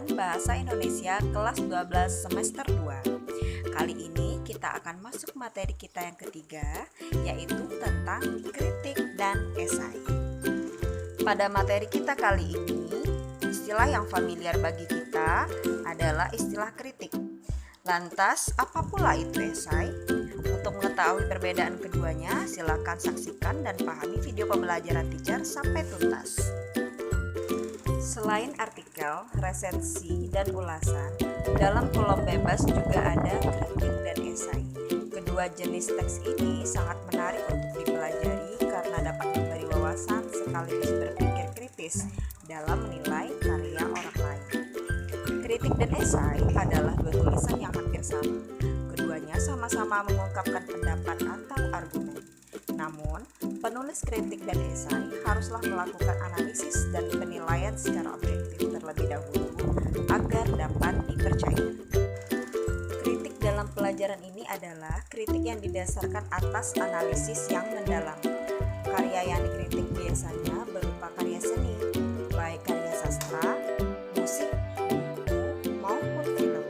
Pelajaran Bahasa Indonesia kelas 12 semester 2. Kali ini kita akan masuk materi kita yang ketiga, yaitu tentang kritik dan esai. Pada materi kita kali ini, istilah yang familiar bagi kita adalah istilah kritik. Lantas, apa pula itu esai? Untuk mengetahui perbedaan keduanya, silakan saksikan dan pahami video pembelajaran teacher sampai tuntas. Selain artikel, resensi, dan ulasan, dalam kolom bebas juga ada kritik dan esai. Kedua jenis teks ini sangat menarik untuk dipelajari karena dapat memberi wawasan sekaligus berpikir kritis dalam menilai karya orang lain. Kritik dan esai adalah dua tulisan yang hampir sama. Keduanya sama-sama mengungkapkan pendapat atau argumen. Namun, penulis kritik dan esai haruslah melakukan analisis dan penilaian secara objektif terlebih dahulu agar dapat dipercaya. Kritik dalam pelajaran ini adalah kritik yang didasarkan atas analisis yang mendalam. Karya yang dikritik biasanya berupa karya seni, baik karya sastra, musik, buku, maupun film.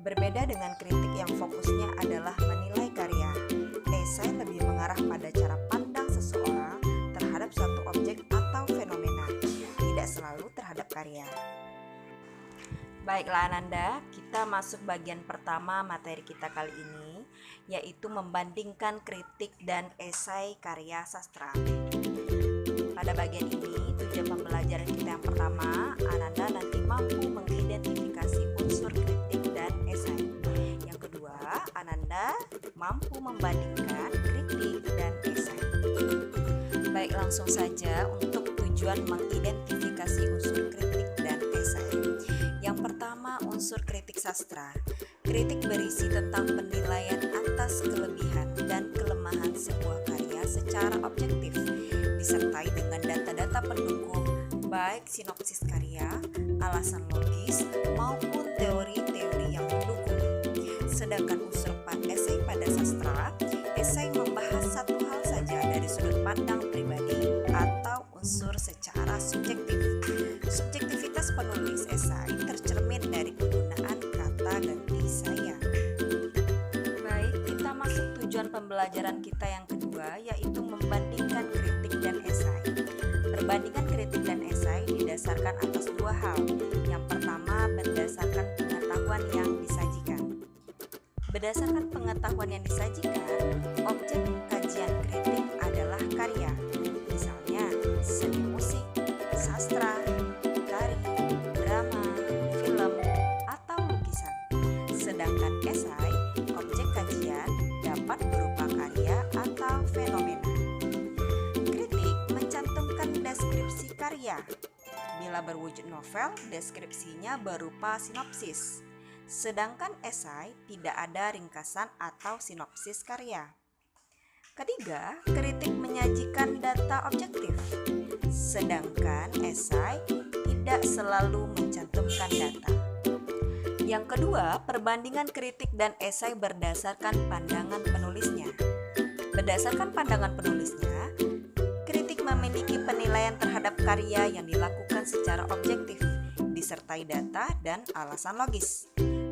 Berbeda dengan kritik yang fokusnya adalah menilai karya, esai lebih mengarah pada cara pandang seseorang terhadap suatu objek atau fenomena, tidak selalu terhadap karya. Baiklah Ananda, kita masuk bagian pertama materi kita kali ini, yaitu membandingkan kritik dan esai karya sastra. Pada bagian ini, tujuan pembelajaran kita yang pertama, Ananda nanti mampu mengidentifikasi unsur kritik dan esai. Yang kedua, Ananda mampu membandingkan kritik dan esai. Baik, langsung saja untuk tujuan mengidentifikasi unsur kritik dan esai. Yang pertama, unsur kritik sastra. Kritik berisi tentang penilaian atas kelebihan dan kelemahan sebuah karya secara objektif, disertai dengan data-data pendukung, baik sinopsis karya, alasan logis, maupun teori-teori yang mendukung. Sedangkan unsur esai pada sastra, esai membahas satu hal saja dari sudut pandang pribadi atau unsur secara subjektif. Subjektivitas penulis esai tercermin dari penggunaan kata ganti saya. Baik, kita masuk tujuan pembelajaran kita yang kedua, yaitu membandingkan kritik dan esai. Perbandingan kritik dan esai didasarkan atas dua hal. Yang pertama, berdasarkan pengetahuan yang disajikan. Berdasarkan pengetahuan yang disajikan, objek kajian kritik adalah karya. Misalnya, seni musik, sastra, tari, drama, film, atau lukisan. Sedangkan esai, objek kajian dapat berupa karya atau fenomena. Kritik mencantumkan deskripsi karya. Bila berwujud novel, deskripsinya berupa sinopsis. Sedangkan esai tidak ada ringkasan atau sinopsis karya. Ketiga, kritik menyajikan data objektif. Sedangkan esai tidak selalu mencantumkan data. Yang kedua, perbandingan kritik dan esai berdasarkan pandangan penulisnya. Berdasarkan pandangan penulisnya, kritik memiliki penilaian terhadap karya yang dilakukan secara objektif, disertai data dan alasan logis.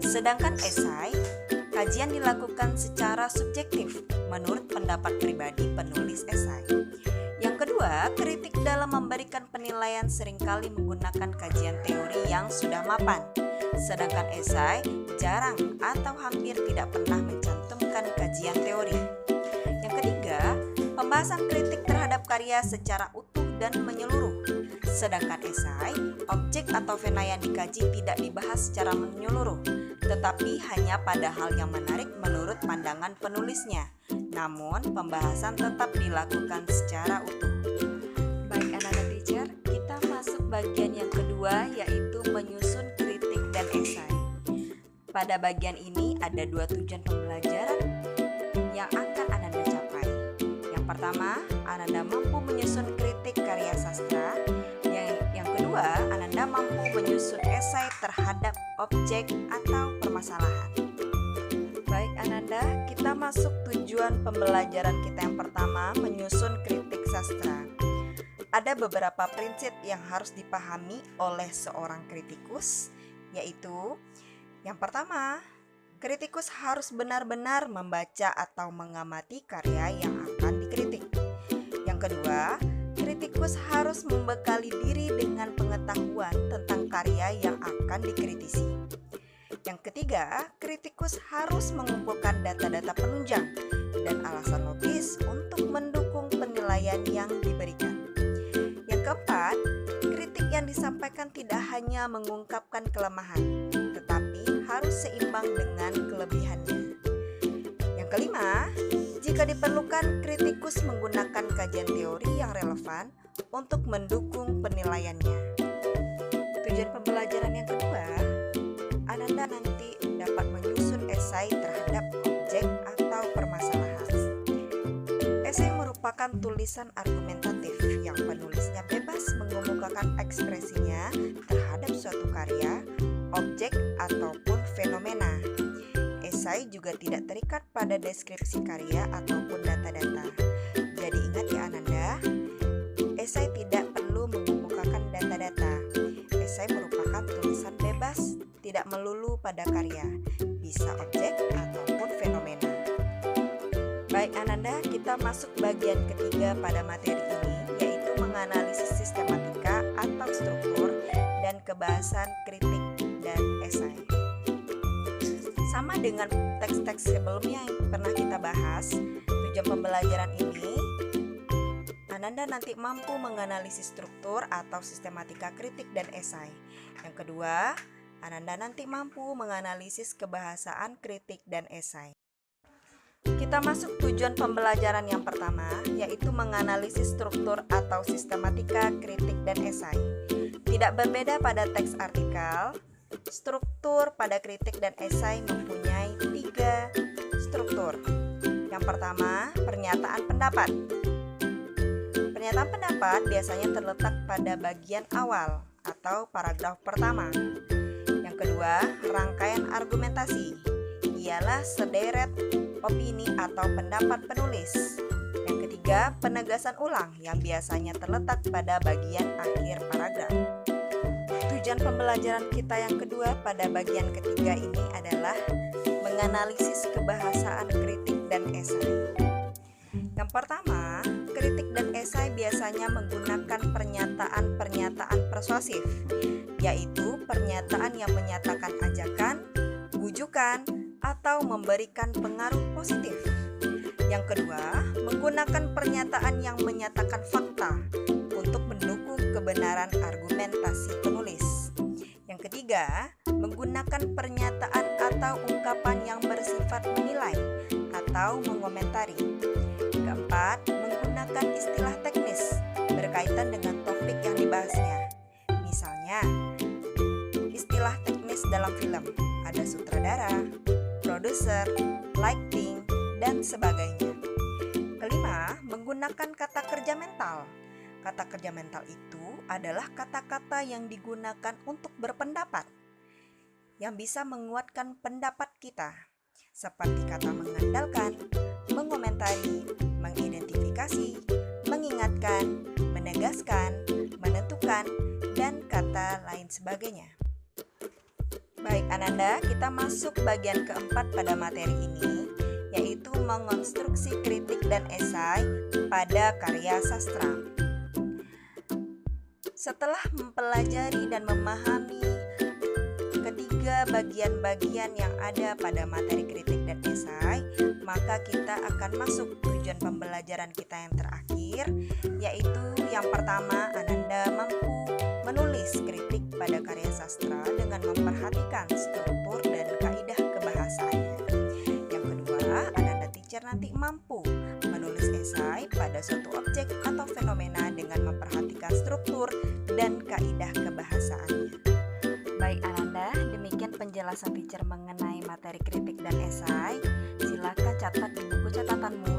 Sedangkan esai, kajian dilakukan secara subjektif menurut pendapat pribadi penulis esai. Yang kedua, kritik dalam memberikan penilaian seringkali menggunakan kajian teori yang sudah mapan. Sedangkan esai jarang atau hampir tidak pernah mencantumkan kajian teori. Yang ketiga, pembahasan kritik terhadap karya secara utuh dan menyeluruh. Sedangkan esai, objek atau fenomena yang dikaji tidak dibahas secara menyeluruh, tetapi hanya pada hal yang menarik menurut pandangan penulisnya. Namun, pembahasan tetap dilakukan secara utuh. Baik anak-anak teacher, kita masuk bagian yang kedua, yaitu menyusun kritik dan esai. Pada bagian ini ada dua tujuan pembelajaran yang akan Ananda capai. Yang pertama, Ananda mampu menyusun kritik karya sastra. Yang kedua, Ananda mampu menyusun esai terhadap objek atau permasalahan. Baik Ananda, kita masuk tujuan pembelajaran kita yang pertama, menyusun kritik sastra. Ada beberapa prinsip yang harus dipahami oleh seorang kritikus. yaitu yang pertama, kritikus harus benar-benar membaca atau mengamati karya yang akan dikritik. Yang kedua, kritikus harus membekali diri dengan pengetahuan tentang karya yang akan dikritisi. Yang ketiga, kritikus harus mengumpulkan data-data penunjang dan alasan logis untuk mendukung penilaian yang diberikan. Yang keempat, kritik yang disampaikan tidak hanya mengungkapkan kelemahan, tetapi harus seimbang dengan kelebihannya. Yang kelima, jika diperlukan, kritikus menggunakan kajian teori yang relevan untuk mendukung penilaiannya. Tujuan pembelajaran yang kedua, Ananda nanti dapat menyusun esai terhadap objek atau permasalahan. Esai merupakan tulisan argumentatif yang penulisnya bebas mengemukakan ekspresinya terhadap suatu karya, objek, ataupun fenomena. Esai juga tidak terikat pada deskripsi karya ataupun data-data. Jadi ingat ya Ananda, esai tidak perlu mengemukakan data-data. Esai merupakan tulisan bebas, tidak melulu pada karya, bisa objek ataupun fenomena. Baik Ananda, kita masuk bagian ketiga pada materi ini, yaitu menganalisis sistematika atau struktur dan kebahasan kritik dan esai. Sama dengan teks-teks sebelumnya yang pernah kita bahas, tujuan pembelajaran ini Ananda nanti mampu menganalisis struktur atau sistematika kritik dan esai. Yang kedua, Ananda nanti mampu menganalisis kebahasaan kritik dan esai. Kita masuk tujuan pembelajaran yang pertama, yaitu menganalisis struktur atau sistematika kritik dan esai. Tidak berbeda pada teks artikel, struktur pada kritik dan esai mempunyai 3 struktur. Yang pertama, pernyataan pendapat. Pernyataan pendapat biasanya terletak pada bagian awal atau paragraf pertama. Yang kedua, rangkaian argumentasi. Ialah sederet opini atau pendapat penulis. Yang ketiga, penegasan ulang yang biasanya terletak pada bagian akhir paragraf. Tujuan pembelajaran kita yang kedua pada bagian ketiga ini adalah menganalisis kebahasaan kritik dan esai. Yang pertama, kritik dan esai biasanya menggunakan pernyataan-pernyataan persuasif, yaitu pernyataan yang menyatakan ajakan, bujukan, atau memberikan pengaruh positif. Yang kedua, menggunakan pernyataan yang menyatakan fakta untuk mendukung kebenaran argumentasi penulis. Yang ketiga, menggunakan pernyataan atau ungkapan yang bersifat menilai atau mengomentari. Keempat, menggunakan istilah teknis berkaitan dengan topik yang dibahasnya. Misalnya, istilah teknis dalam film ada sutradara, produser, lighting, dan sebagainya. Kelima, menggunakan kata kerja mental. Kata kerja mental itu adalah kata-kata yang digunakan untuk berpendapat, yang bisa menguatkan pendapat kita, seperti kata mengandalkan, mengomentari, mengidentifikasi, mengingatkan, menegaskan, menentukan, dan kata lain sebagainya. Baik Ananda, kita masuk bagian keempat pada materi ini, yaitu mengonstruksi kritik dan esai pada karya sastra. Setelah mempelajari dan memahami ketiga bagian-bagian yang ada pada materi kritik dan esai, maka kita akan masuk tujuan pembelajaran kita yang terakhir, yaitu yang pertama, Ananda mampu menulis kritik pada karya sastra dengan memperhatikan struktur dan kaidah kebahasaannya. Yang kedua, Ananda teacher nanti mampu menulis esai pada suatu objek atau fenomena dengan memperhatikan struktur dan kaidah kebahasaannya. Baik Ananda, demikian penjelasan teacher mengenai materi kritik dan esai. Silakan catat di buku catatanmu